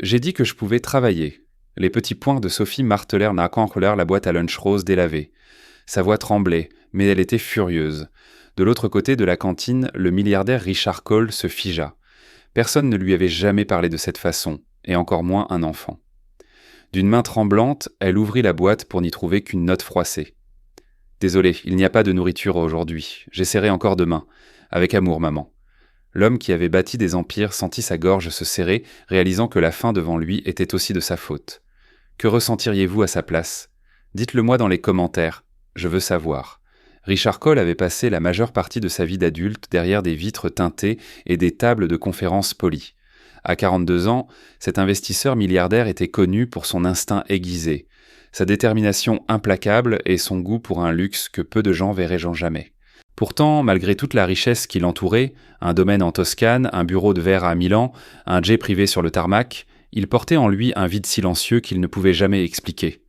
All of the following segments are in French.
J'ai dit que je pouvais travailler. Les petits poings de Sophie martelèrent d'un couleur la boîte à lunch rose délavée. Sa voix tremblait, mais elle était furieuse. De l'autre côté de la cantine, le milliardaire Richard Cole se figea. Personne ne lui avait jamais parlé de cette façon, et encore moins un enfant. D'une main tremblante, elle ouvrit la boîte pour n'y trouver qu'une note froissée. « Désolé, il n'y a pas de nourriture aujourd'hui. J'essaierai encore demain. Avec amour, maman. » L'homme qui avait bâti des empires sentit sa gorge se serrer, réalisant que la faim devant lui était aussi de sa faute. Que ressentiriez-vous à sa place ? Dites-le-moi dans les commentaires. Je veux savoir. Richard Cole avait passé la majeure partie de sa vie d'adulte derrière des vitres teintées et des tables de conférences polies. À 42 ans, cet investisseur milliardaire était connu pour son instinct aiguisé, sa détermination implacable et son goût pour un luxe que peu de gens verraient jamais. Pourtant, malgré toute la richesse qui l'entourait, un domaine en Toscane, un bureau de verre à Milan, un jet privé sur le tarmac, il portait en lui un vide silencieux qu'il ne pouvait jamais expliquer.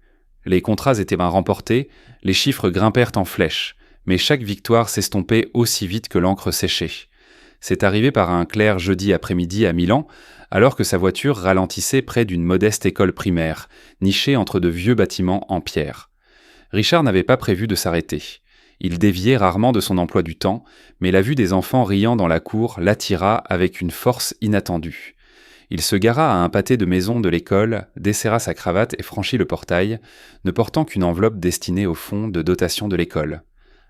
Les contrats étaient bien remportés, les chiffres grimpèrent en flèche, mais chaque victoire s'estompait aussi vite que l'encre séchait. C'est arrivé par un clair jeudi après-midi à Milan, alors que sa voiture ralentissait près d'une modeste école primaire, nichée entre de vieux bâtiments en pierre. Richard n'avait pas prévu de s'arrêter. Il déviait rarement de son emploi du temps, mais la vue des enfants riant dans la cour l'attira avec une force inattendue. Il se gara à un pâté de maison de l'école, desserra sa cravate et franchit le portail, ne portant qu'une enveloppe destinée au fonds de dotation de l'école.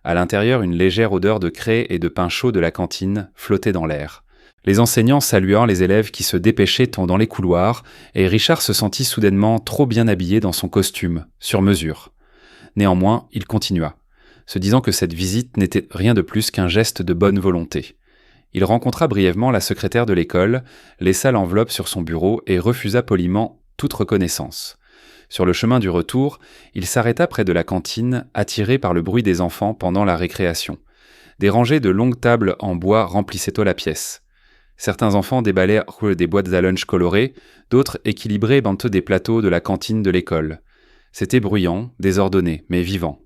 À l'intérieur, une légère odeur de craie et de pain chaud de la cantine flottait dans l'air. Les enseignants saluant les élèves qui se dépêchaient dans les couloirs, et Richard se sentit soudainement trop bien habillé dans son costume, sur mesure. Néanmoins, il continua, se disant que cette visite n'était rien de plus qu'un geste de bonne volonté. Il rencontra brièvement la secrétaire de l'école, laissa l'enveloppe sur son bureau et refusa poliment toute reconnaissance. Sur le chemin du retour, il s'arrêta près de la cantine, attiré par le bruit des enfants pendant la récréation. Des rangées de longues tables en bois remplissaient la pièce. Certains enfants déballaient des boîtes à lunch colorées, d'autres équilibraient des plateaux de la cantine de l'école. C'était bruyant, désordonné, mais vivant.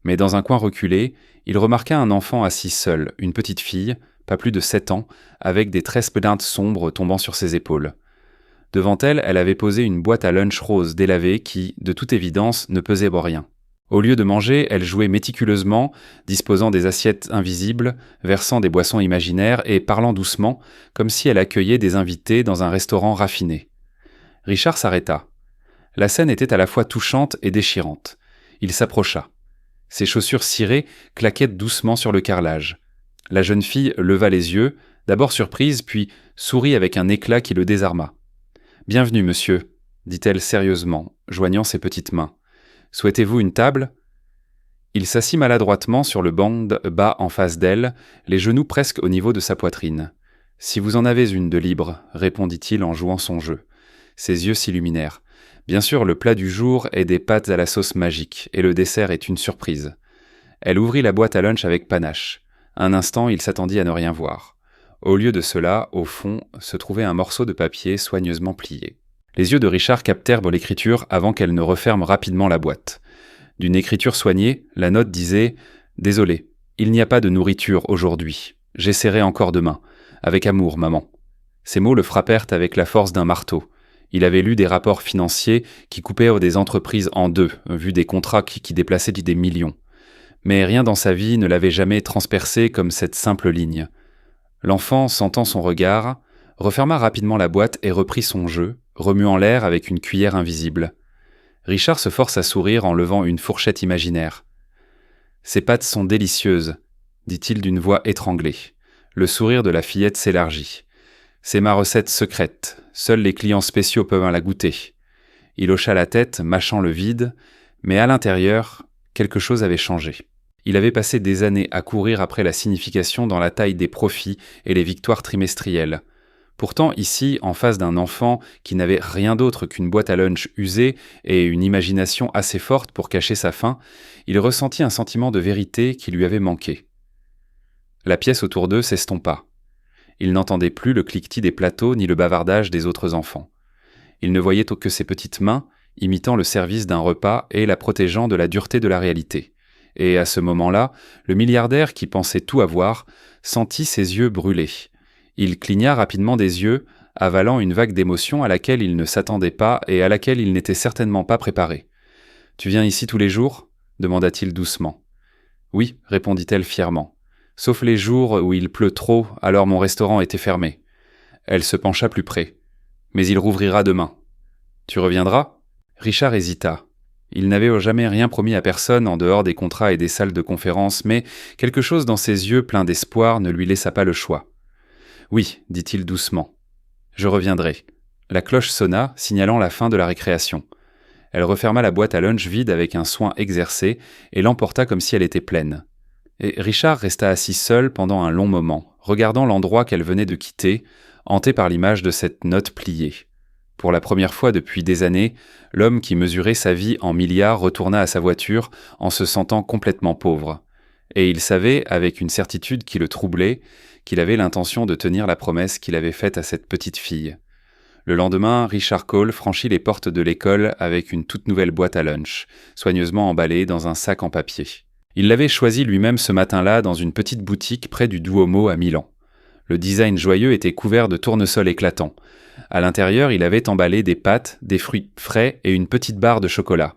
Mais dans un coin reculé, il remarqua un enfant assis seul, une petite fille, pas plus de 7 ans, avec des tresses pédintes sombres tombant sur ses épaules. Devant elle, elle avait posé une boîte à lunch rose délavée qui, de toute évidence, ne pesait rien. Au lieu de manger, elle jouait méticuleusement, disposant des assiettes invisibles, versant des boissons imaginaires et parlant doucement, comme si elle accueillait des invités dans un restaurant raffiné. Richard s'arrêta. La scène était à la fois touchante et déchirante. Il s'approcha. Ses chaussures cirées claquaient doucement sur le carrelage. La jeune fille leva les yeux, d'abord surprise, puis sourit avec un éclat qui le désarma. « Bienvenue, monsieur, » dit-elle sérieusement, joignant ses petites mains. « Souhaitez-vous une table ?» Il s'assit maladroitement sur le banc bas en face d'elle, les genoux presque au niveau de sa poitrine. « Si vous en avez une de libre, » répondit-il en jouant son jeu. Ses yeux s'illuminèrent. Bien sûr, le plat du jour est des pâtes à la sauce magique, et le dessert est une surprise. Elle ouvrit la boîte à lunch avec panache. Un instant, il s'attendit à ne rien voir. Au lieu de cela, au fond, se trouvait un morceau de papier soigneusement plié. Les yeux de Richard captèrent l'écriture avant qu'elle ne referme rapidement la boîte. D'une écriture soignée, la note disait « Désolé, il n'y a pas de nourriture aujourd'hui. J'essaierai encore demain. Avec amour, maman. » Ces mots le frappèrent avec la force d'un marteau. Il avait lu des rapports financiers qui coupaient des entreprises en deux, vu des contrats qui déplaçaient des millions. Mais rien dans sa vie ne l'avait jamais transpercé comme cette simple ligne. L'enfant, sentant son regard, referma rapidement la boîte et reprit son jeu, remuant l'air avec une cuillère invisible. Richard se force à sourire en levant une fourchette imaginaire. « Ces pâtes sont délicieuses, » dit-il d'une voix étranglée. Le sourire de la fillette s'élargit. « C'est ma recette secrète, seuls les clients spéciaux peuvent la goûter. » Il hocha la tête, mâchant le vide, mais à l'intérieur, quelque chose avait changé. Il avait passé des années à courir après la signification dans la taille des profits et les victoires trimestrielles. Pourtant, ici, en face d'un enfant qui n'avait rien d'autre qu'une boîte à lunch usée et une imagination assez forte pour cacher sa faim, il ressentit un sentiment de vérité qui lui avait manqué. La pièce autour d'eux s'estompa. Il n'entendait plus le cliquetis des plateaux ni le bavardage des autres enfants. Il ne voyait que ses petites mains, imitant le service d'un repas et la protégeant de la dureté de la réalité. Et à ce moment-là, le milliardaire qui pensait tout avoir, sentit ses yeux brûler. Il cligna rapidement des yeux, avalant une vague d'émotion à laquelle il ne s'attendait pas et à laquelle il n'était certainement pas préparé. « Tu viens ici tous les jours » demanda-t-il doucement. « Oui, répondit-elle fièrement. Sauf les jours où il pleut trop, alors mon restaurant était fermé. » Elle se pencha plus près. « Mais il rouvrira demain. »« Tu reviendras » Richard hésita. Il n'avait jamais rien promis à personne en dehors des contrats et des salles de conférence, mais quelque chose dans ses yeux pleins d'espoir ne lui laissa pas le choix. « Oui, dit-il doucement. Je reviendrai. » La cloche sonna, signalant la fin de la récréation. Elle referma la boîte à lunch vide avec un soin exercé et l'emporta comme si elle était pleine. Et Richard resta assis seul pendant un long moment, regardant l'endroit qu'elle venait de quitter, hanté par l'image de cette note pliée. Pour la première fois depuis des années, l'homme qui mesurait sa vie en milliards retourna à sa voiture en se sentant complètement pauvre. Et il savait, avec une certitude qui le troublait, qu'il avait l'intention de tenir la promesse qu'il avait faite à cette petite fille. Le lendemain, Richard Cole franchit les portes de l'école avec une toute nouvelle boîte à lunch, soigneusement emballée dans un sac en papier. Il l'avait choisie lui-même ce matin-là dans une petite boutique près du Duomo à Milan. Le design joyeux était couvert de tournesols éclatants. À l'intérieur, il avait emballé des pâtes, des fruits frais et une petite barre de chocolat.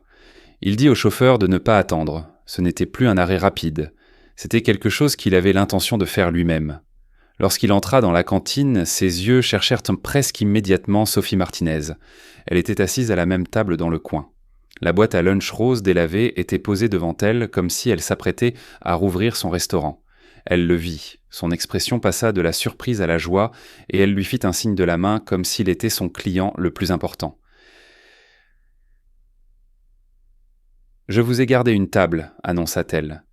Il dit au chauffeur de ne pas attendre. Ce n'était plus un arrêt rapide. C'était quelque chose qu'il avait l'intention de faire lui-même. Lorsqu'il entra dans la cantine, ses yeux cherchèrent presque immédiatement Sophie Martinez. Elle était assise à la même table dans le coin. La boîte à lunch rose délavée était posée devant elle comme si elle s'apprêtait à rouvrir son restaurant. Elle le vit. Son expression passa de la surprise à la joie et elle lui fit un signe de la main comme s'il était son client le plus important. « Je vous ai gardé une table, annonça-t-elle.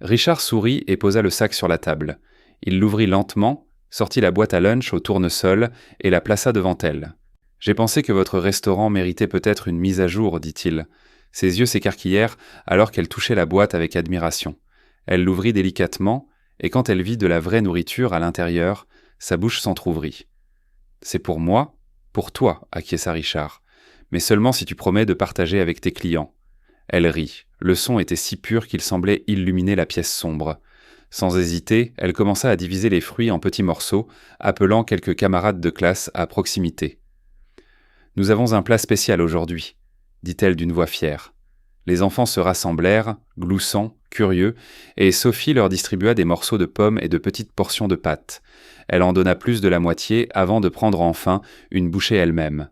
Richard sourit et posa le sac sur la table. Il l'ouvrit lentement, sortit la boîte à lunch au tournesol et la plaça devant elle. « J'ai pensé que votre restaurant méritait peut-être une mise à jour, dit-il. » Ses yeux s'écarquillèrent alors qu'elle touchait la boîte avec admiration. Elle l'ouvrit délicatement, et quand elle vit de la vraie nourriture à l'intérieur, sa bouche s'entr'ouvrit. « C'est pour moi, pour toi, acquiesça Richard, mais seulement si tu promets de partager avec tes clients. » Elle rit. Le son était si pur qu'il semblait illuminer la pièce sombre. Sans hésiter, elle commença à diviser les fruits en petits morceaux, appelant quelques camarades de classe à proximité. « Nous avons un plat spécial aujourd'hui, » dit-elle d'une voix fière. Les enfants se rassemblèrent, gloussants, curieux, et Sophie leur distribua des morceaux de pommes et de petites portions de pâtes. Elle en donna plus de la moitié avant de prendre enfin une bouchée elle-même.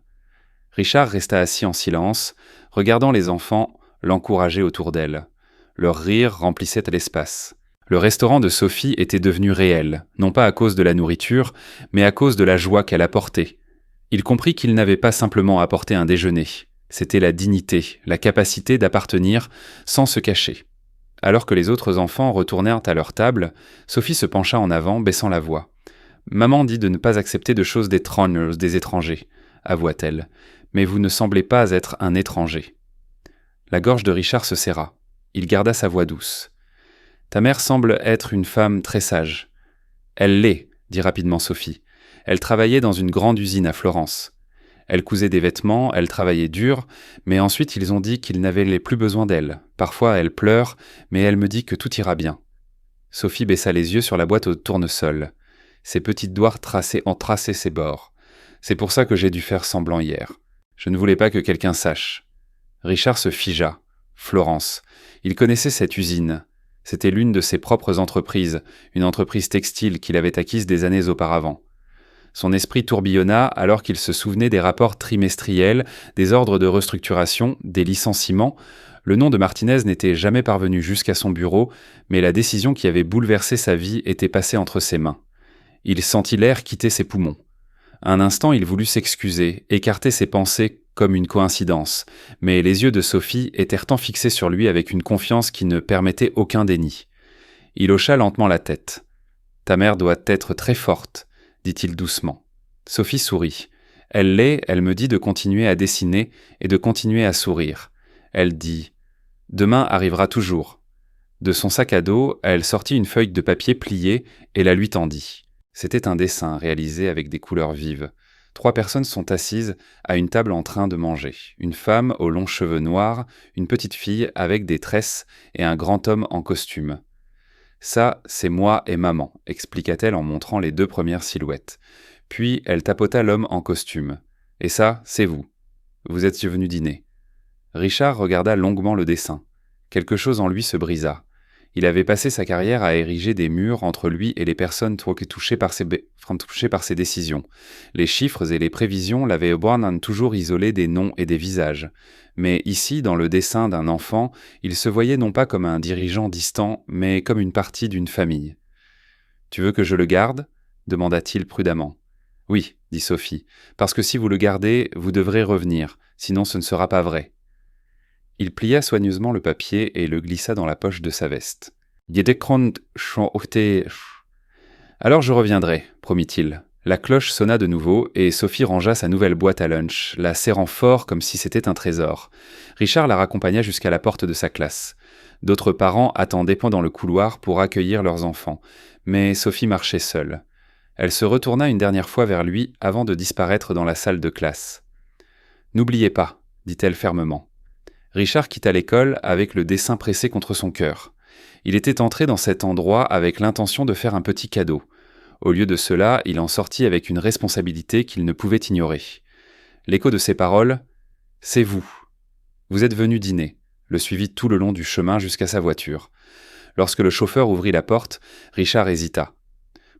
Richard resta assis en silence, regardant les enfants l'encourager autour d'elle. Leur rire remplissait l'espace. Le restaurant de Sophie était devenu réel, non pas à cause de la nourriture, mais à cause de la joie qu'elle apportait. Il comprit qu'il n'avait pas simplement apporté un déjeuner. C'était la dignité, la capacité d'appartenir sans se cacher. Alors que les autres enfants retournèrent à leur table, Sophie se pencha en avant, baissant la voix. « Maman dit de ne pas accepter de choses des étrangers, avoua-t-elle. Mais vous ne semblez pas être un étranger. » La gorge de Richard se serra. Il garda sa voix douce. « Ta mère semble être une femme très sage. »« Elle l'est, » dit rapidement Sophie. « Elle travaillait dans une grande usine à Florence. Elle cousait des vêtements, elle travaillait dur, mais ensuite ils ont dit qu'ils n'avaient plus besoin d'elle. Parfois elle pleure, mais elle me dit que tout ira bien. » Sophie baissa les yeux sur la boîte au tournesol. Ses petits doigts traçaient ses bords. « C'est pour ça que j'ai dû faire semblant hier. Je ne voulais pas que quelqu'un sache. » Richard se figea. Florence. Il connaissait cette usine. C'était l'une de ses propres entreprises, une entreprise textile qu'il avait acquise des années auparavant. Son esprit tourbillonna alors qu'il se souvenait des rapports trimestriels, des ordres de restructuration, des licenciements. Le nom de Martinez n'était jamais parvenu jusqu'à son bureau, mais la décision qui avait bouleversé sa vie était passée entre ses mains. Il sentit l'air quitter ses poumons. Un instant, il voulut s'excuser, écarter ses pensées comme une coïncidence, mais les yeux de Sophie étaient tant fixés sur lui avec une confiance qui ne permettait aucun déni. Il hocha lentement la tête. « Ta mère doit être très forte, » dit-il doucement. Sophie sourit. « Elle l'est, elle me dit de continuer à dessiner et de continuer à sourire. » Elle dit « Demain arrivera toujours. » De son sac à dos, elle sortit une feuille de papier pliée et la lui tendit. C'était un dessin réalisé avec des couleurs vives. 3 personnes sont assises à une table en train de manger. Une femme aux longs cheveux noirs, une petite fille avec des tresses et un grand homme en costume. « Ça, c'est moi et maman », expliqua-t-elle en montrant les 2 premières silhouettes. Puis elle tapota l'homme en costume. « Et ça, c'est vous. Vous êtes venu dîner. » Richard regarda longuement le dessin. Quelque chose en lui se brisa. Il avait passé sa carrière à ériger des murs entre lui et les personnes touchées par ses décisions. Les chiffres et les prévisions l'avaient toujours isolé des noms et des visages. Mais ici, dans le dessin d'un enfant, il se voyait non pas comme un dirigeant distant, mais comme une partie d'une famille. « Tu veux que je le garde ?» demanda-t-il prudemment. « Oui, dit Sophie, parce que si vous le gardez, vous devrez revenir, sinon ce ne sera pas vrai. » Il plia soigneusement le papier et le glissa dans la poche de sa veste. « Alors je reviendrai, promit-il. La cloche sonna de nouveau et Sophie rangea sa nouvelle boîte à lunch, la serrant fort comme si c'était un trésor. Richard la raccompagna jusqu'à la porte de sa classe. D'autres parents attendaient pendant le couloir pour accueillir leurs enfants, mais Sophie marchait seule. Elle se retourna une dernière fois vers lui avant de disparaître dans la salle de classe. « N'oubliez pas, dit-elle fermement. » Richard quitta l'école avec le dessin pressé contre son cœur. Il était entré dans cet endroit avec l'intention de faire un petit cadeau. Au lieu de cela, il en sortit avec une responsabilité qu'il ne pouvait ignorer. L'écho de ses paroles « C'est vous. Vous êtes venu dîner », le suivit tout le long du chemin jusqu'à sa voiture. Lorsque le chauffeur ouvrit la porte, Richard hésita.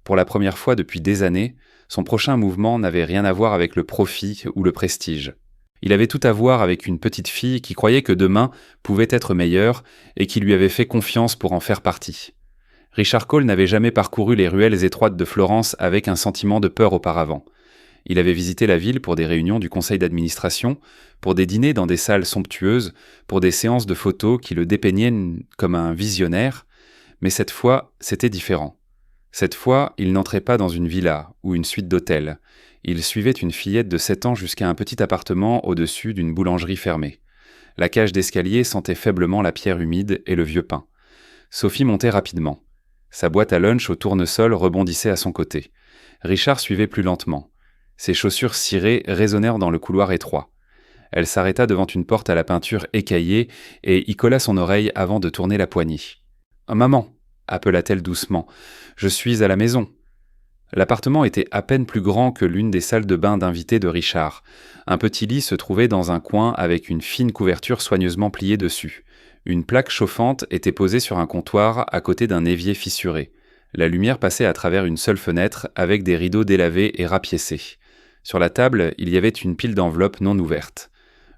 Pour la première fois depuis des années, son prochain mouvement n'avait rien à voir avec le profit ou le prestige. Il avait tout à voir avec une petite fille qui croyait que demain pouvait être meilleur et qui lui avait fait confiance pour en faire partie. Richard Cole n'avait jamais parcouru les ruelles étroites de Florence avec un sentiment de peur auparavant. Il avait visité la ville pour des réunions du conseil d'administration, pour des dîners dans des salles somptueuses, pour des séances de photos qui le dépeignaient comme un visionnaire, mais cette fois, c'était différent. Cette fois, il n'entrait pas dans une villa ou une suite d'hôtels. Il suivait une fillette de 7 ans jusqu'à un petit appartement au-dessus d'une boulangerie fermée. La cage d'escalier sentait faiblement la pierre humide et le vieux pain. Sophie montait rapidement. Sa boîte à lunch au tournesol rebondissait à son côté. Richard suivait plus lentement. Ses chaussures cirées résonnèrent dans le couloir étroit. Elle s'arrêta devant une porte à la peinture écaillée et y colla son oreille avant de tourner la poignée. « Maman !» appela-t-elle doucement. « Je suis à la maison. » L'appartement était à peine plus grand que l'une des salles de bain d'invités de Richard. Un petit lit se trouvait dans un coin avec une fine couverture soigneusement pliée dessus. Une plaque chauffante était posée sur un comptoir à côté d'un évier fissuré. La lumière passait à travers une seule fenêtre avec des rideaux délavés et rapiécés. Sur la table, il y avait une pile d'enveloppes non ouvertes.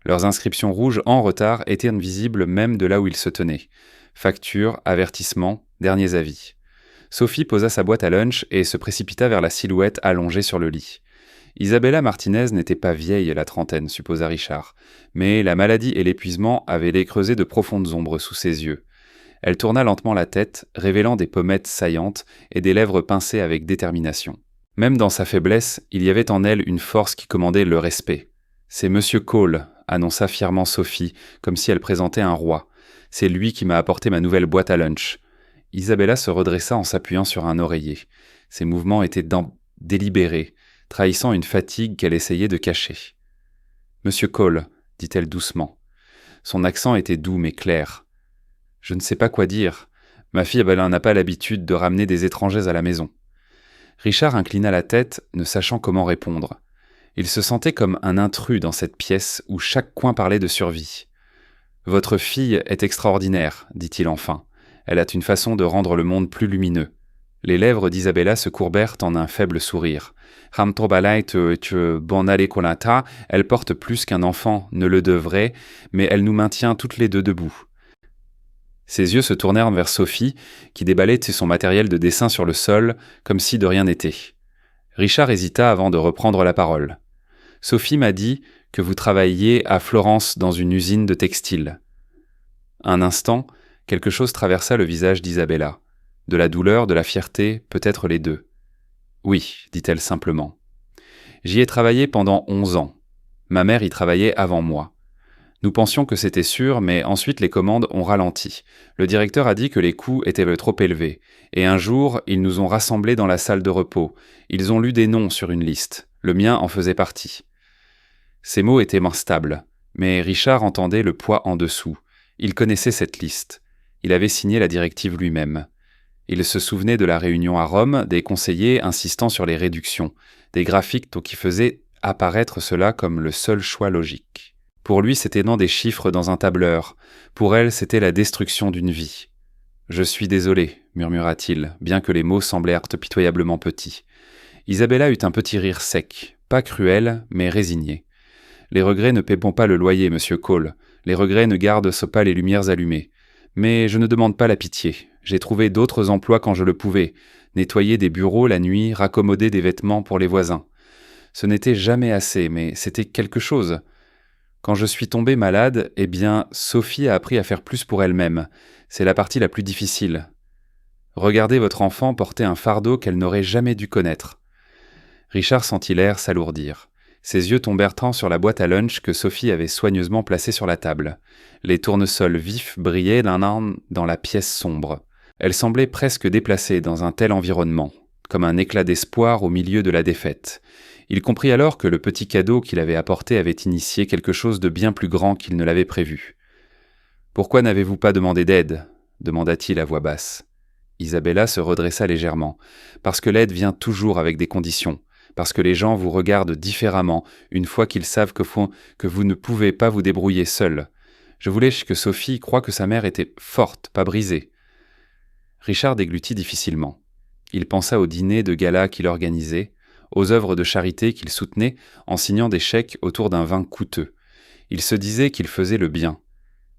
Leurs inscriptions rouges en retard étaient visibles même de là où ils se tenaient. Factures, avertissements, derniers avis. Sophie posa sa boîte à lunch et se précipita vers la silhouette allongée sur le lit. Isabella Martinez n'était pas vieille, la trentaine, supposa Richard, mais la maladie et l'épuisement avaient creusé de profondes ombres sous ses yeux. Elle tourna lentement la tête, révélant des pommettes saillantes et des lèvres pincées avec détermination. Même dans sa faiblesse, il y avait en elle une force qui commandait le respect. « C'est Monsieur Cole », annonça fièrement Sophie, comme si elle présentait un roi. « C'est lui qui m'a apporté ma nouvelle boîte à lunch. » Isabella se redressa en s'appuyant sur un oreiller. Ses mouvements étaient délibérés, trahissant une fatigue qu'elle essayait de cacher. « Monsieur Cole, » dit-elle doucement. Son accent était doux mais clair. « Je ne sais pas quoi dire. Ma fille n'a pas l'habitude de ramener des étrangers à la maison. » Richard inclina la tête, ne sachant comment répondre. Il se sentait comme un intrus dans cette pièce où chaque coin parlait de survie. « Votre fille est extraordinaire, » dit-il enfin. « Elle a une façon de rendre le monde plus lumineux. » Les lèvres d'Isabella se courbèrent en un faible sourire. « Elle porte plus qu'un enfant ne le devrait, mais elle nous maintient toutes les deux debout. » Ses yeux se tournèrent vers Sophie, qui déballait son matériel de dessin sur le sol, comme si de rien n'était. Richard hésita avant de reprendre la parole. « Sophie m'a dit que vous travailliez à Florence dans une usine de textile. » Un instant, quelque chose traversa le visage d'Isabella. De la douleur, de la fierté, peut-être les deux. « Oui, dit-elle simplement. J'y ai travaillé pendant 11 ans. Ma mère y travaillait avant moi. Nous pensions que c'était sûr, mais ensuite les commandes ont ralenti. Le directeur a dit que les coûts étaient trop élevés. Et un jour, ils nous ont rassemblés dans la salle de repos. Ils ont lu des noms sur une liste. Le mien en faisait partie. » Ces mots étaient instables, mais Richard entendait le poids en dessous. Il connaissait cette liste. Il avait signé la directive lui-même. Il se souvenait de la réunion à Rome, des conseillers insistant sur les réductions, des graphiques qui faisaient apparaître cela comme le seul choix logique. Pour lui, c'était non des chiffres dans un tableur. Pour elle, c'était la destruction d'une vie. « Je suis désolé », murmura-t-il, bien que les mots semblèrent pitoyablement petits. Isabella eut un petit rire sec, pas cruel, mais résigné. « Les regrets ne paieront pas le loyer, monsieur Cole. Les regrets ne gardent pas les lumières allumées. Mais je ne demande pas la pitié. J'ai trouvé d'autres emplois quand je le pouvais. Nettoyer des bureaux la nuit, raccommoder des vêtements pour les voisins. Ce n'était jamais assez, mais c'était quelque chose. Quand je suis tombée malade, eh bien, Sophie a appris à faire plus pour elle-même. C'est la partie la plus difficile. Regardez votre enfant porter un fardeau qu'elle n'aurait jamais dû connaître. » Richard sentit l'air s'alourdir. Ses yeux tombèrent sur la boîte à lunch que Sophie avait soigneusement placée sur la table. Les tournesols vifs brillaient d'un an dans la pièce sombre. Elle semblait presque déplacée dans un tel environnement, comme un éclat d'espoir au milieu de la défaite. Il comprit alors que le petit cadeau qu'il avait apporté avait initié quelque chose de bien plus grand qu'il ne l'avait prévu. « Pourquoi n'avez-vous pas demandé d'aide » demanda-t-il à voix basse. Isabella se redressa légèrement. « Parce que l'aide vient toujours avec des conditions. Parce que les gens vous regardent différemment une fois qu'ils savent que vous ne pouvez pas vous débrouiller seul. Je voulais que Sophie croie que sa mère était forte, pas brisée. » Richard déglutit difficilement. Il pensa au dîner de gala qu'il organisait, aux œuvres de charité qu'il soutenait en signant des chèques autour d'un vin coûteux. Il se disait qu'il faisait le bien.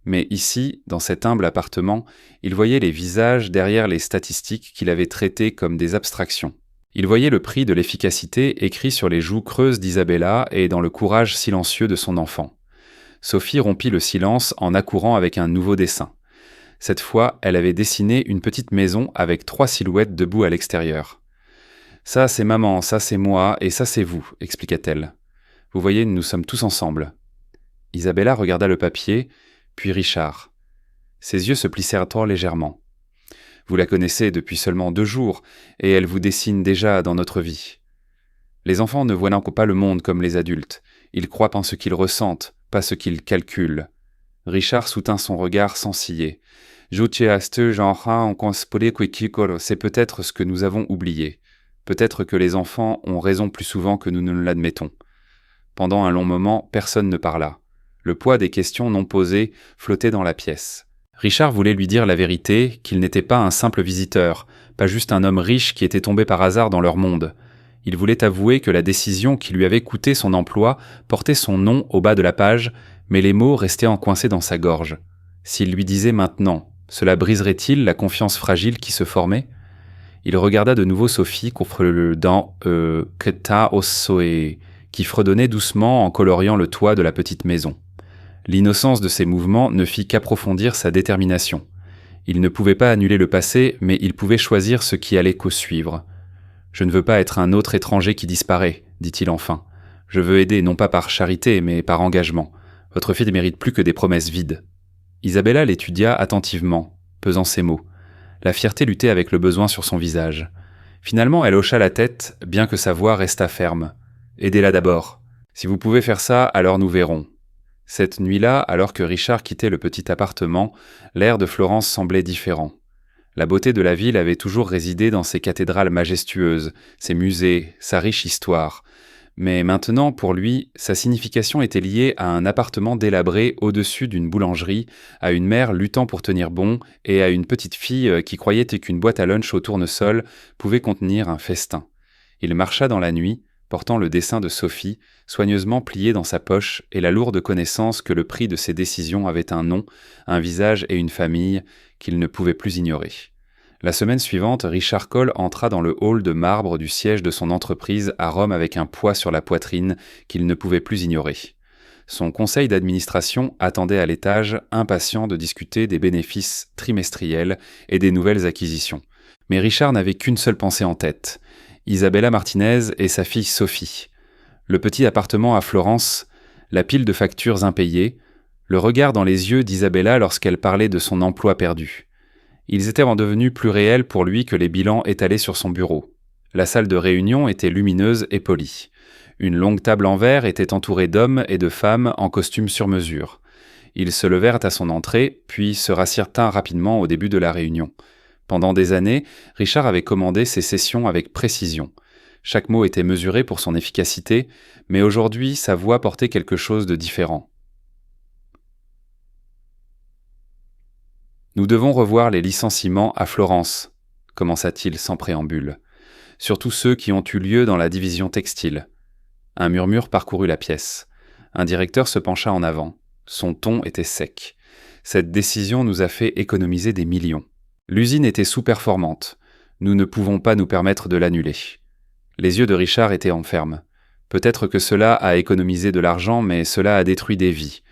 Mais ici, dans cet humble appartement, il voyait les visages derrière les statistiques qu'il avait traitées comme des abstractions. Il voyait le prix de l'efficacité écrit sur les joues creuses d'Isabella et dans le courage silencieux de son enfant. Sophie rompit le silence en accourant avec un nouveau dessin. Cette fois, elle avait dessiné une petite maison avec 3 silhouettes debout à l'extérieur. « Ça, c'est maman, ça, c'est moi, et ça, c'est vous, » expliqua-t-elle. « Vous voyez, nous sommes tous ensemble. » Isabella regarda le papier, puis Richard. Ses yeux se plissèrent légèrement. « Vous la connaissez depuis seulement 2 jours, et elle vous dessine déjà dans notre vie. Les enfants ne voient donc pas le monde comme les adultes. Ils croient en ce qu'ils ressentent, pas ce qu'ils calculent. » Richard soutint son regard sans ciller. « C'est peut-être ce que nous avons oublié. Peut-être que les enfants ont raison plus souvent que nous ne l'admettons. » Pendant un long moment, personne ne parla. Le poids des questions non posées flottait dans la pièce. Richard voulait lui dire la vérité, qu'il n'était pas un simple visiteur, pas juste un homme riche qui était tombé par hasard dans leur monde. Il voulait avouer que la décision qui lui avait coûté son emploi portait son nom au bas de la page, mais les mots restaient encoincés dans sa gorge. S'il lui disait maintenant, cela briserait-il la confiance fragile qui se formait ? Il regarda de nouveau Sophie contre le dent Keta Ossoe, qui fredonnait doucement en coloriant le toit de la petite maison. L'innocence de ses mouvements ne fit qu'approfondir sa détermination. Il ne pouvait pas annuler le passé, mais il pouvait choisir ce qui allait suivre. « Je ne veux pas être un autre étranger qui disparaît, » dit-il enfin. « Je veux aider non pas par charité, mais par engagement. Votre fille ne mérite plus que des promesses vides. » Isabella l'étudia attentivement, pesant ses mots. La fierté luttait avec le besoin sur son visage. Finalement, elle hocha la tête, bien que sa voix restât ferme. « Aidez-la d'abord. Si vous pouvez faire ça, alors nous verrons. » Cette nuit-là, alors que Richard quittait le petit appartement, l'air de Florence semblait différent. La beauté de la ville avait toujours résidé dans ses cathédrales majestueuses, ses musées, sa riche histoire. Mais maintenant, pour lui, sa signification était liée à un appartement délabré au-dessus d'une boulangerie, à une mère luttant pour tenir bon et à une petite fille qui croyait qu'une boîte à lunch au tournesol pouvait contenir un festin. Il marcha dans la nuit, portant le dessin de Sophie, soigneusement plié dans sa poche, et la lourde connaissance que le prix de ses décisions avait un nom, un visage et une famille qu'il ne pouvait plus ignorer. La semaine suivante, Richard Cole entra dans le hall de marbre du siège de son entreprise à Rome avec un poids sur la poitrine qu'il ne pouvait plus ignorer. Son conseil d'administration attendait à l'étage, impatient de discuter des bénéfices trimestriels et des nouvelles acquisitions. Mais Richard n'avait qu'une seule pensée en tête. Isabella Martinez et sa fille Sophie. Le petit appartement à Florence, la pile de factures impayées, le regard dans les yeux d'Isabella lorsqu'elle parlait de son emploi perdu. Ils étaient devenus plus réels pour lui que les bilans étalés sur son bureau. La salle de réunion était lumineuse et polie. Une longue table en verre était entourée d'hommes et de femmes en costume sur mesure. Ils se levèrent à son entrée, puis se rassirent rapidement au début de la réunion. Pendant des années, Richard avait commandé ses sessions avec précision. Chaque mot était mesuré pour son efficacité, mais aujourd'hui sa voix portait quelque chose de différent. « Nous devons revoir les licenciements à Florence », commença-t-il sans préambule. « Surtout ceux qui ont eu lieu dans la division textile. » Un murmure parcourut la pièce. Un directeur se pencha en avant. Son ton était sec. Cette décision nous a fait économiser des millions. L'usine était sous-performante. Nous ne pouvons pas nous permettre de l'annuler. Les yeux de Richard étaient en ferme. Peut-être que cela a économisé de l'argent, mais cela a détruit des vies.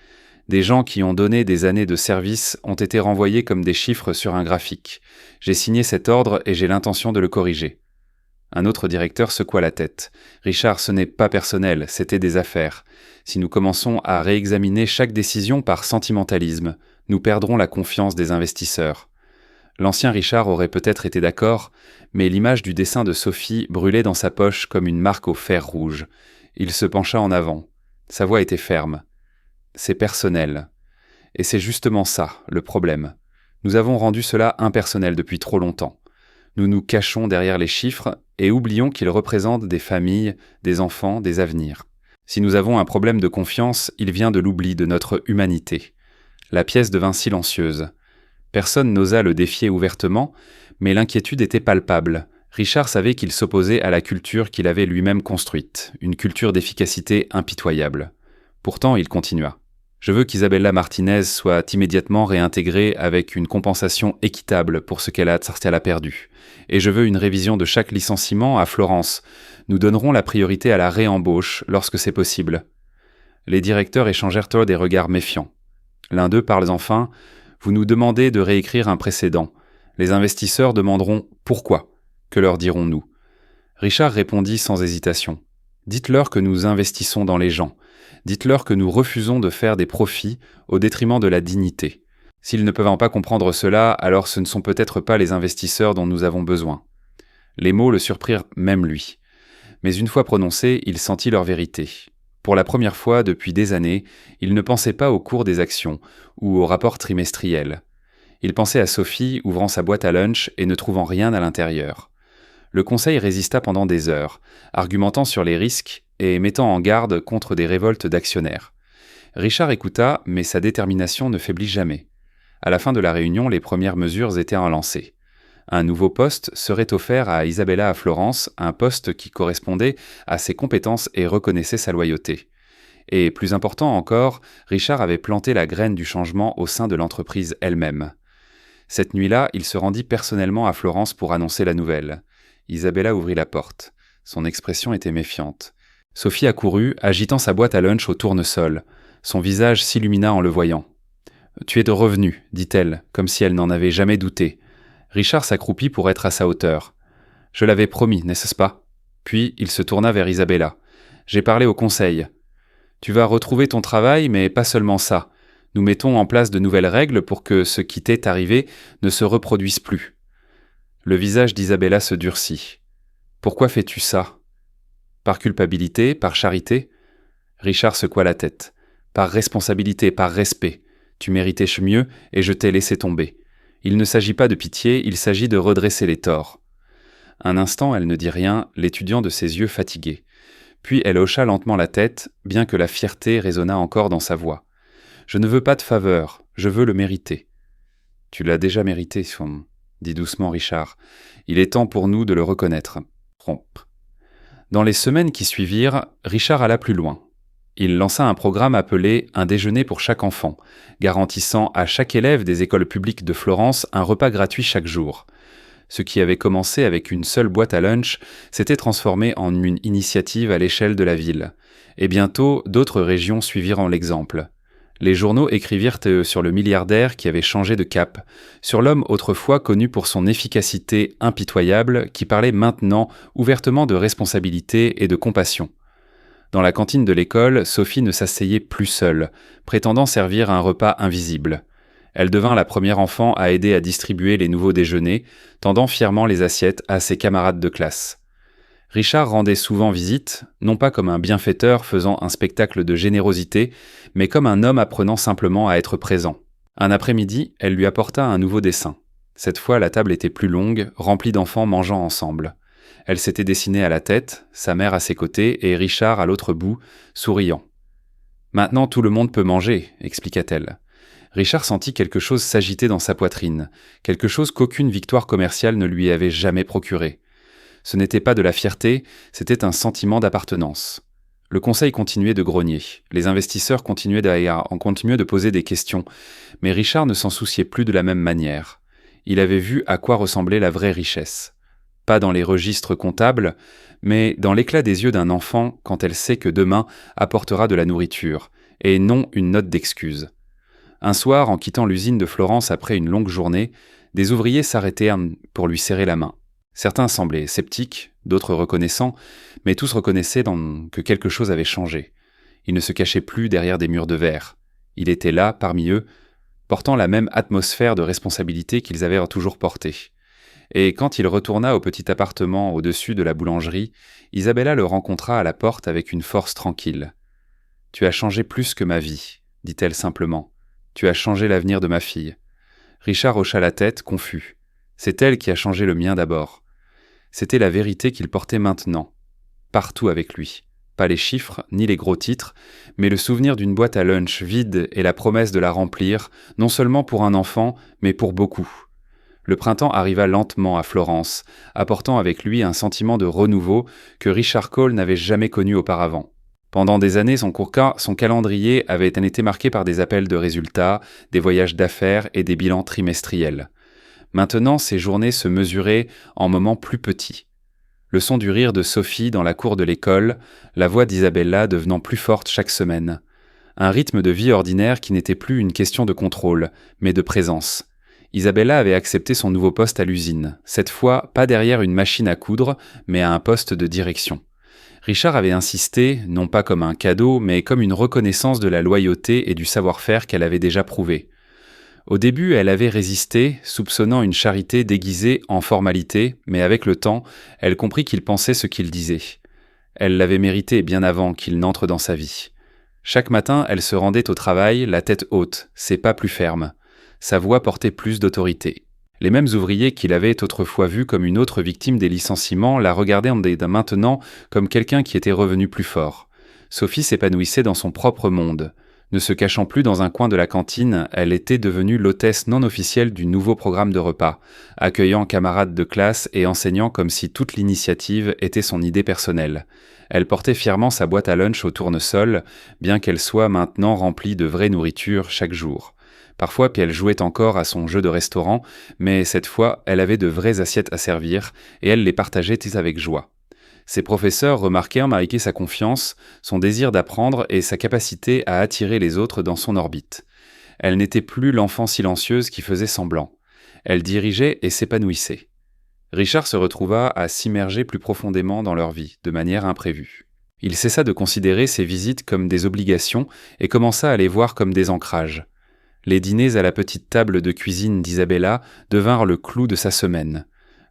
Des gens qui ont donné des années de service ont été renvoyés comme des chiffres sur un graphique. J'ai signé cet ordre et j'ai l'intention de le corriger. Un autre directeur secoua la tête. « Richard, ce n'est pas personnel, c'était des affaires. Si nous commençons à réexaminer chaque décision par sentimentalisme, nous perdrons la confiance des investisseurs. » L'ancien Richard aurait peut-être été d'accord, mais l'image du dessin de Sophie brûlait dans sa poche comme une marque au fer rouge. Il se pencha en avant. Sa voix était ferme. « C'est personnel. » Et c'est justement ça, le problème. Nous avons rendu cela impersonnel depuis trop longtemps. Nous nous cachons derrière les chiffres et oublions qu'ils représentent des familles, des enfants, des avenirs. Si nous avons un problème de confiance, il vient de l'oubli de notre humanité. La pièce devint silencieuse. Personne n'osa le défier ouvertement, mais l'inquiétude était palpable. Richard savait qu'il s'opposait à la culture qu'il avait lui-même construite, une culture d'efficacité impitoyable. Pourtant, il continua. Je veux qu'Isabella Martinez soit immédiatement réintégrée avec une compensation équitable pour ce qu'elle a perdu. Et je veux une révision de chaque licenciement à Florence. Nous donnerons la priorité à la réembauche lorsque c'est possible. Les directeurs échangèrent des regards méfiants. L'un d'eux parle enfin. Vous nous demandez de réécrire un précédent. Les investisseurs demanderont « Pourquoi ?» Que leur dirons-nous ? Richard répondit sans hésitation. Dites-leur que nous investissons dans les gens. Dites-leur que nous refusons de faire des profits au détriment de la dignité. S'ils ne peuvent pas comprendre cela, alors ce ne sont peut-être pas les investisseurs dont nous avons besoin. Les mots le surprirent même lui. Mais une fois prononcés, il sentit leur vérité. Pour la première fois depuis des années, il ne pensait pas au cours des actions ou au rapport trimestriel. Il pensait à Sophie ouvrant sa boîte à lunch et ne trouvant rien à l'intérieur. Le conseil résista pendant des heures, argumentant sur les risques et mettant en garde contre des révoltes d'actionnaires. Richard écouta, mais sa détermination ne faiblit jamais. À la fin de la réunion, les premières mesures étaient lancées. Un nouveau poste serait offert à Isabella à Florence, un poste qui correspondait à ses compétences et reconnaissait sa loyauté. Et plus important encore, Richard avait planté la graine du changement au sein de l'entreprise elle-même. Cette nuit-là, il se rendit personnellement à Florence pour annoncer la nouvelle. Isabella ouvrit la porte. Son expression était méfiante. Sophie accourut, agitant sa boîte à lunch au tournesol. Son visage s'illumina en le voyant. « Tu es de revenu, dit-elle, comme si elle n'en avait jamais douté. » Richard s'accroupit pour être à sa hauteur. « Je l'avais promis, n'est-ce pas ?» Puis il se tourna vers Isabella. « J'ai parlé au conseil. Tu vas retrouver ton travail, mais pas seulement ça. Nous mettons en place de nouvelles règles pour que ce qui t'est arrivé ne se reproduise plus. » Le visage d'Isabella se durcit. « Pourquoi fais-tu ça ? Par culpabilité, par charité ?» Richard secoua la tête. « Par responsabilité, par respect. Tu méritais mieux et je t'ai laissé tomber. Il ne s'agit pas de pitié, il s'agit de redresser les torts. » Un instant, elle ne dit rien, l'étudiant de ses yeux fatigués. Puis elle hocha lentement la tête, bien que la fierté résonnât encore dans sa voix. « Je ne veux pas de faveur, je veux le mériter. »« Tu l'as déjà mérité, dit doucement Richard. « Il est temps pour nous de le reconnaître. » Dans les semaines qui suivirent, Richard alla plus loin. Il lança un programme appelé « Un déjeuner pour chaque enfant », garantissant à chaque élève des écoles publiques de Florence un repas gratuit chaque jour. Ce qui avait commencé avec une seule boîte à lunch s'était transformé en une initiative à l'échelle de la ville. Et bientôt, d'autres régions suivirent l'exemple. Les journaux écrivirent sur le milliardaire qui avait changé de cap, sur l'homme autrefois connu pour son efficacité impitoyable qui parlait maintenant ouvertement de responsabilité et de compassion. Dans la cantine de l'école, Sophie ne s'asseyait plus seule, prétendant servir un repas invisible. Elle devint la première enfant à aider à distribuer les nouveaux déjeuners, tendant fièrement les assiettes à ses camarades de classe. Richard rendait souvent visite, non pas comme un bienfaiteur faisant un spectacle de générosité, mais comme un homme apprenant simplement à être présent. Un après-midi, elle lui apporta un nouveau dessin. Cette fois, la table était plus longue, remplie d'enfants mangeant ensemble. Elle s'était dessinée à la tête, sa mère à ses côtés et Richard à l'autre bout, souriant. « Maintenant tout le monde peut manger », expliqua-t-elle. Richard sentit quelque chose s'agiter dans sa poitrine, quelque chose qu'aucune victoire commerciale ne lui avait jamais procuré. Ce n'était pas de la fierté, c'était un sentiment d'appartenance. Le conseil continuait de grogner, les investisseurs continuaient de poser des questions, mais Richard ne s'en souciait plus de la même manière. Il avait vu à quoi ressemblait la vraie richesse. Pas dans les registres comptables, mais dans l'éclat des yeux d'un enfant quand elle sait que demain apportera de la nourriture, et non une note d'excuse. Un soir, en quittant l'usine de Florence après une longue journée, des ouvriers s'arrêtèrent pour lui serrer la main. Certains semblaient sceptiques, d'autres reconnaissants, mais tous reconnaissaient que quelque chose avait changé. Il ne se cachait plus derrière des murs de verre. Il était là, parmi eux, portant la même atmosphère de responsabilité qu'ils avaient toujours portée. Et quand il retourna au petit appartement au-dessus de la boulangerie, Isabella le rencontra à la porte avec une force tranquille. « Tu as changé plus que ma vie, » dit-elle simplement. « Tu as changé l'avenir de ma fille. » Richard hocha la tête, confus. C'est elle qui a changé le mien d'abord. C'était la vérité qu'il portait maintenant, partout avec lui. Pas les chiffres, ni les gros titres, mais le souvenir d'une boîte à lunch vide et la promesse de la remplir, non seulement pour un enfant, mais pour beaucoup. Le printemps arriva lentement à Florence, apportant avec lui un sentiment de renouveau que Richard Cole n'avait jamais connu auparavant. Pendant des années, son calendrier avait été marqué par des appels de résultats, des voyages d'affaires et des bilans trimestriels. Maintenant, ces journées se mesuraient en moments plus petits. Le son du rire de Sophie dans la cour de l'école, la voix d'Isabella devenant plus forte chaque semaine. Un rythme de vie ordinaire qui n'était plus une question de contrôle, mais de présence. Isabella avait accepté son nouveau poste à l'usine, cette fois pas derrière une machine à coudre, mais à un poste de direction. Richard avait insisté, non pas comme un cadeau, mais comme une reconnaissance de la loyauté et du savoir-faire qu'elle avait déjà prouvé. Au début, elle avait résisté, soupçonnant une charité déguisée en formalité, mais avec le temps, elle comprit qu'il pensait ce qu'il disait. Elle l'avait mérité bien avant qu'il n'entre dans sa vie. Chaque matin, elle se rendait au travail, la tête haute, ses pas plus fermes. Sa voix portait plus d'autorité. Les mêmes ouvriers qui l'avaient autrefois vue comme une autre victime des licenciements la regardaient maintenant comme quelqu'un qui était revenu plus fort. Sophie s'épanouissait dans son propre monde. Ne se cachant plus dans un coin de la cantine, elle était devenue l'hôtesse non officielle du nouveau programme de repas, accueillant camarades de classe et enseignant comme si toute l'initiative était son idée personnelle. Elle portait fièrement sa boîte à lunch au tournesol, bien qu'elle soit maintenant remplie de vraie nourriture chaque jour. Parfois, puis elle jouait encore à son jeu de restaurant, mais cette fois, elle avait de vraies assiettes à servir, et elle les partageait avec joie. Ses professeurs remarquèrent marquer sa confiance, son désir d'apprendre et sa capacité à attirer les autres dans son orbite. Elle n'était plus l'enfant silencieuse qui faisait semblant. Elle dirigeait et s'épanouissait. Richard se retrouva à s'immerger plus profondément dans leur vie, de manière imprévue. Il cessa de considérer ses visites comme des obligations et commença à les voir comme des ancrages. Les dîners à la petite table de cuisine d'Isabella devinrent le clou de sa semaine.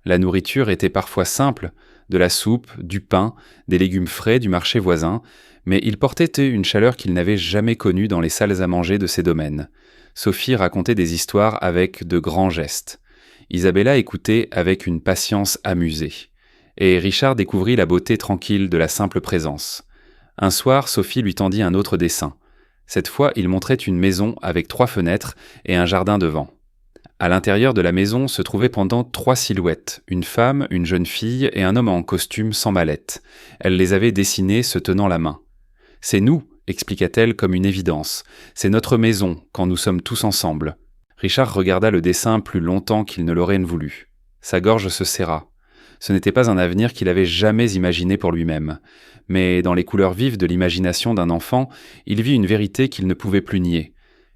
La nourriture était parfois simple, de la soupe, du pain, des légumes frais du marché voisin, mais il portait une chaleur qu'il n'avait jamais connue dans les salles à manger de ces domaines. Sophie racontait des histoires avec de grands gestes. Isabella écoutait avec une patience amusée. Et Richard découvrit la beauté tranquille de la simple présence. Un soir, Sophie lui tendit un autre dessin. Cette fois, il montrait une maison avec 3 fenêtres et un jardin devant. À l'intérieur de la maison se trouvaient pendant 3 silhouettes, une femme, une jeune fille et un homme en costume sans mallette. Elle les avait dessinées se tenant la main. « C'est nous », expliqua-t-elle comme une évidence. « C'est notre maison, quand nous sommes tous ensemble. » Richard regarda le dessin plus longtemps qu'il ne l'aurait voulu. Sa gorge se serra. Ce n'était pas un avenir qu'il avait jamais imaginé pour lui-même. Mais dans les couleurs vives de l'imagination d'un enfant, il vit une vérité qu'il ne pouvait plus nier.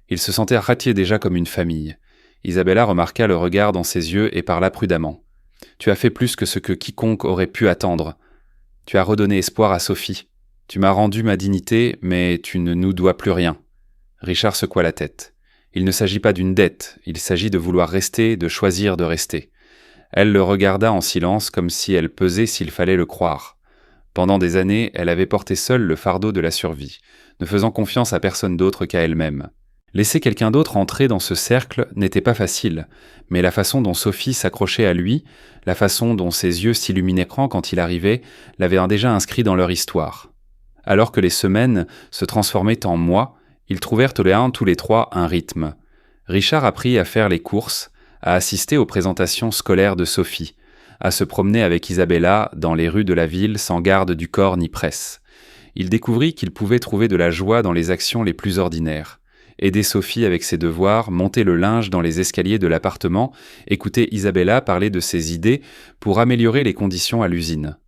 Il se sentait ratié déjà comme une famille. Isabella remarqua le regard dans ses yeux et parla prudemment. « Tu as fait plus que ce que quiconque aurait pu attendre. Tu as redonné espoir à Sophie. Tu m'as rendu ma dignité, mais tu ne nous dois plus rien. » Richard secoua la tête. Il ne s'agit pas d'une dette, il s'agit de vouloir rester, de choisir de rester. Elle le regarda en silence comme si elle pesait s'il fallait le croire. Pendant des années, elle avait porté seule le fardeau de la survie, ne faisant confiance à personne d'autre qu'à elle-même. Laisser quelqu'un d'autre entrer dans ce cercle n'était pas facile, mais la façon dont Sophie s'accrochait à lui, la façon dont ses yeux s'illuminaient quand il arrivait, l'avaient déjà inscrit dans leur histoire. Alors que les semaines se transformaient en mois, ils trouvèrent tous les trois un rythme. Richard apprit à faire les courses, à assister aux présentations scolaires de Sophie, à se promener avec Isabella dans les rues de la ville sans garde du corps ni presse. Il découvrit qu'il pouvait trouver de la joie dans les actions les plus ordinaires. Aider Sophie avec ses devoirs, monter le linge dans les escaliers de l'appartement, écouter Isabella parler de ses idées pour améliorer les conditions à l'usine.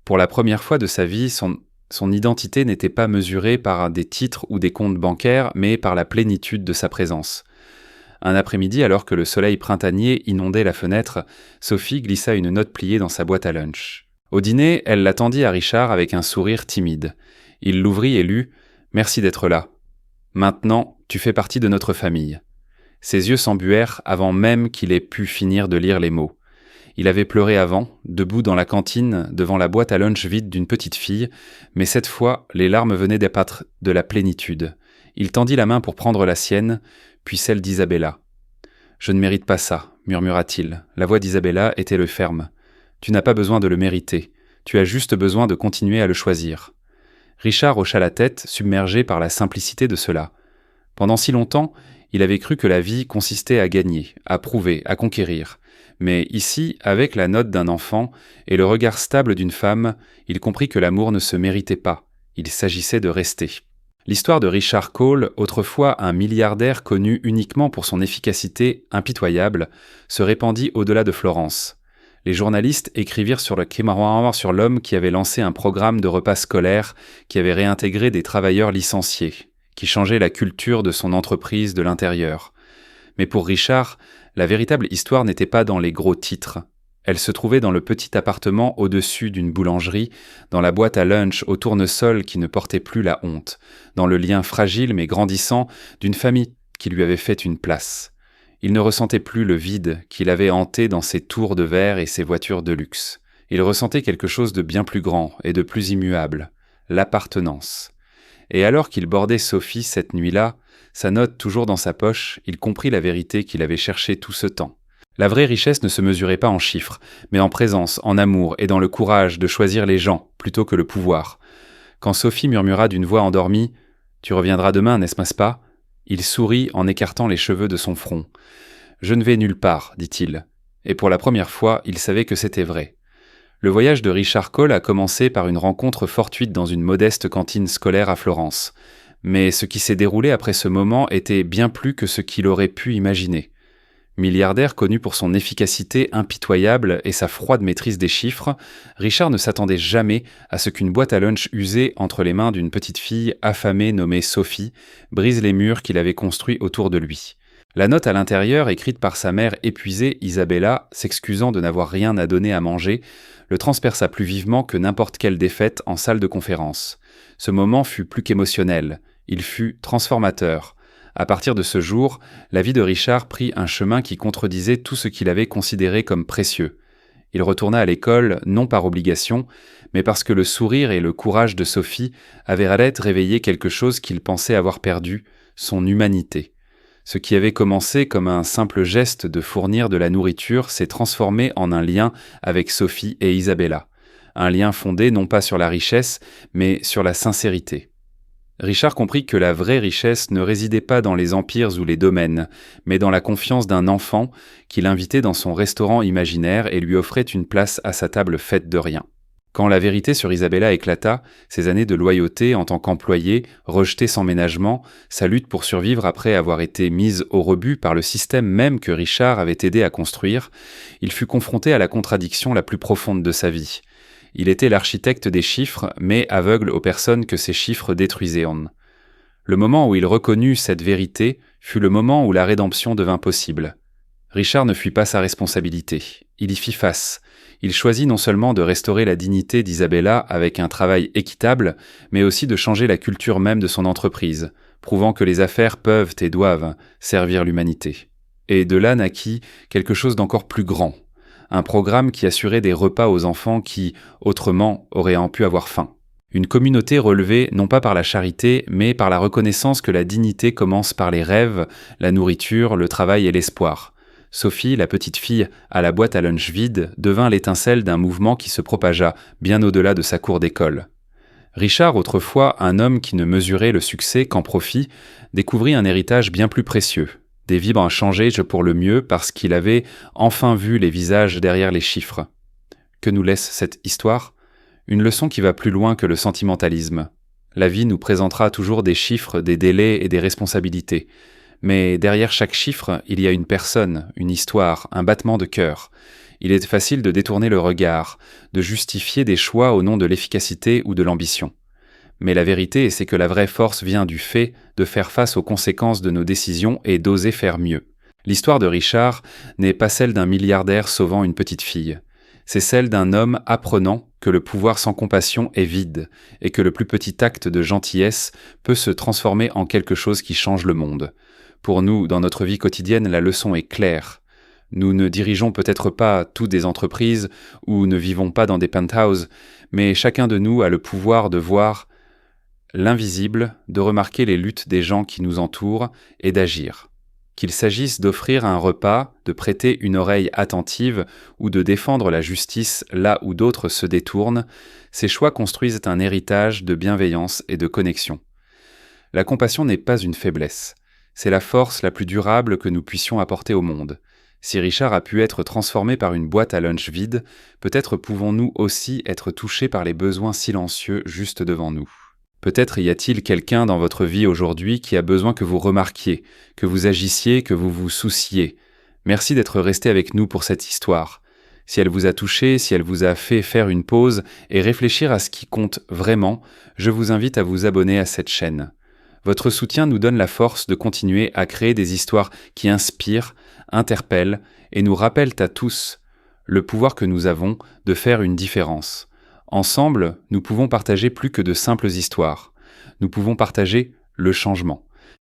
Pour la première fois de sa vie, son identité n'était pas mesurée par des titres ou des comptes bancaires, mais par la plénitude de sa présence. Un après-midi, alors que le soleil printanier inondait la fenêtre, Sophie glissa une note pliée dans sa boîte à lunch. Au dîner, elle la tendit à Richard avec un sourire timide. Il l'ouvrit et lut « Merci d'être là. Maintenant, tu fais partie de notre famille. » Ses yeux s'embuèrent avant même qu'il ait pu finir de lire les mots. Il avait pleuré avant, debout dans la cantine, devant la boîte à lunch vide d'une petite fille, mais cette fois, les larmes venaient d'apparaître de la plénitude. Il tendit la main pour prendre la sienne, puis celle d'Isabella. « Je ne mérite pas ça, murmura-t-il. La voix d'Isabella était le ferme. « Tu n'as pas besoin de le mériter. Tu as juste besoin de continuer à le choisir. » Richard hocha la tête, submergé par la simplicité de cela. Pendant si longtemps, il avait cru que la vie consistait à gagner, à prouver, à conquérir. Mais ici, avec la note d'un enfant et le regard stable d'une femme, il comprit que l'amour ne se méritait pas. Il s'agissait de rester. L'histoire de Richard Cole, autrefois un milliardaire connu uniquement pour son efficacité impitoyable, se répandit au-delà de Florence. Les journalistes écrivirent sur l'homme qui avait lancé un programme de repas scolaires, qui avait réintégré des travailleurs licenciés, qui changeait la culture de son entreprise de l'intérieur. Mais pour Richard, la véritable histoire n'était pas dans les gros titres. Elle se trouvait dans le petit appartement au-dessus d'une boulangerie, dans la boîte à lunch au tournesol qui ne portait plus la honte, dans le lien fragile mais grandissant d'une famille qui lui avait fait une place. Il ne ressentait plus le vide qu'il avait hanté dans ses tours de verre et ses voitures de luxe. Il ressentait quelque chose de bien plus grand et de plus immuable, l'appartenance. Et alors qu'il bordait Sophie cette nuit-là, sa note toujours dans sa poche, il comprit la vérité qu'il avait cherchée tout ce temps. La vraie richesse ne se mesurait pas en chiffres, mais en présence, en amour et dans le courage de choisir les gens plutôt que le pouvoir. Quand Sophie murmura d'une voix endormie « Tu reviendras demain, n'est-ce pas ?» Il sourit en écartant les cheveux de son front. « Je ne vais nulle part, dit-il. » Et pour la première fois, il savait que c'était vrai. Le voyage de Richard Cole a commencé par une rencontre fortuite dans une modeste cantine scolaire à Florence. Mais ce qui s'est déroulé après ce moment était bien plus que ce qu'il aurait pu imaginer. Milliardaire connu pour son efficacité impitoyable et sa froide maîtrise des chiffres, Richard ne s'attendait jamais à ce qu'une boîte à lunch usée entre les mains d'une petite fille affamée nommée Sophie brise les murs qu'il avait construits autour de lui. La note à l'intérieur, écrite par sa mère épuisée, Isabella, s'excusant de n'avoir rien à donner à manger, le transperça plus vivement que n'importe quelle défaite en salle de conférence. Ce moment fut plus qu'émotionnel, il fut transformateur. À partir de ce jour, la vie de Richard prit un chemin qui contredisait tout ce qu'il avait considéré comme précieux. Il retourna à l'école, non par obligation, mais parce que le sourire et le courage de Sophie avaient à l'aide réveillé quelque chose qu'il pensait avoir perdu, son humanité. Ce qui avait commencé comme un simple geste de fournir de la nourriture s'est transformé en un lien avec Sophie et Isabella. Un lien fondé non pas sur la richesse, mais sur la sincérité. Richard comprit que la vraie richesse ne résidait pas dans les empires ou les domaines, mais dans la confiance d'un enfant qui l'invitait dans son restaurant imaginaire et lui offrait une place à sa table faite de rien. Quand la vérité sur Isabella éclata, ses années de loyauté en tant qu'employée, rejetée sans ménagement, sa lutte pour survivre après avoir été mise au rebut par le système même que Richard avait aidé à construire, il fut confronté à la contradiction la plus profonde de sa vie. Il était l'architecte des chiffres, mais aveugle aux personnes que ces chiffres détruisaient. Le moment où il reconnut cette vérité fut le moment où la rédemption devint possible. Richard ne fuit pas sa responsabilité. Il y fit face. Il choisit non seulement de restaurer la dignité d'Isabella avec un travail équitable, mais aussi de changer la culture même de son entreprise, prouvant que les affaires peuvent et doivent servir l'humanité. Et de là naquit quelque chose d'encore plus grand. Un programme qui assurait des repas aux enfants qui, autrement, auraient pu avoir faim. Une communauté relevée non pas par la charité, mais par la reconnaissance que la dignité commence par les rêves, la nourriture, le travail et l'espoir. Sophie, la petite fille à la boîte à lunch vide, devint l'étincelle d'un mouvement qui se propagea bien au-delà de sa cour d'école. Richard, autrefois un homme qui ne mesurait le succès qu'en profit, découvrit un héritage bien plus précieux. Des vibres changées pour le mieux parce qu'il avait enfin vu les visages derrière les chiffres. Que nous laisse cette histoire ? Une leçon qui va plus loin que le sentimentalisme. La vie nous présentera toujours des chiffres, des délais et des responsabilités. Mais derrière chaque chiffre, il y a une personne, une histoire, un battement de cœur. Il est facile de détourner le regard, de justifier des choix au nom de l'efficacité ou de l'ambition. Mais la vérité, c'est que la vraie force vient du fait de faire face aux conséquences de nos décisions et d'oser faire mieux. L'histoire de Richard n'est pas celle d'un milliardaire sauvant une petite fille. C'est celle d'un homme apprenant que le pouvoir sans compassion est vide et que le plus petit acte de gentillesse peut se transformer en quelque chose qui change le monde. Pour nous, dans notre vie quotidienne, la leçon est claire. Nous ne dirigeons peut-être pas toutes des entreprises ou ne vivons pas dans des penthouses, mais chacun de nous a le pouvoir de voir l'invisible, de remarquer les luttes des gens qui nous entourent et d'agir. Qu'il s'agisse d'offrir un repas, de prêter une oreille attentive ou de défendre la justice là où d'autres se détournent, ces choix construisent un héritage de bienveillance et de connexion. La compassion n'est pas une faiblesse. C'est la force la plus durable que nous puissions apporter au monde. Si Richard a pu être transformé par une boîte à lunch vide, peut-être pouvons-nous aussi être touchés par les besoins silencieux juste devant nous. Peut-être y a-t-il quelqu'un dans votre vie aujourd'hui qui a besoin que vous remarquiez, que vous agissiez, que vous vous souciez. Merci d'être resté avec nous pour cette histoire. Si elle vous a touché, si elle vous a fait faire une pause et réfléchir à ce qui compte vraiment, je vous invite à vous abonner à cette chaîne. Votre soutien nous donne la force de continuer à créer des histoires qui inspirent, interpellent et nous rappellent à tous le pouvoir que nous avons de faire une différence. Ensemble, nous pouvons partager plus que de simples histoires. Nous pouvons partager le changement.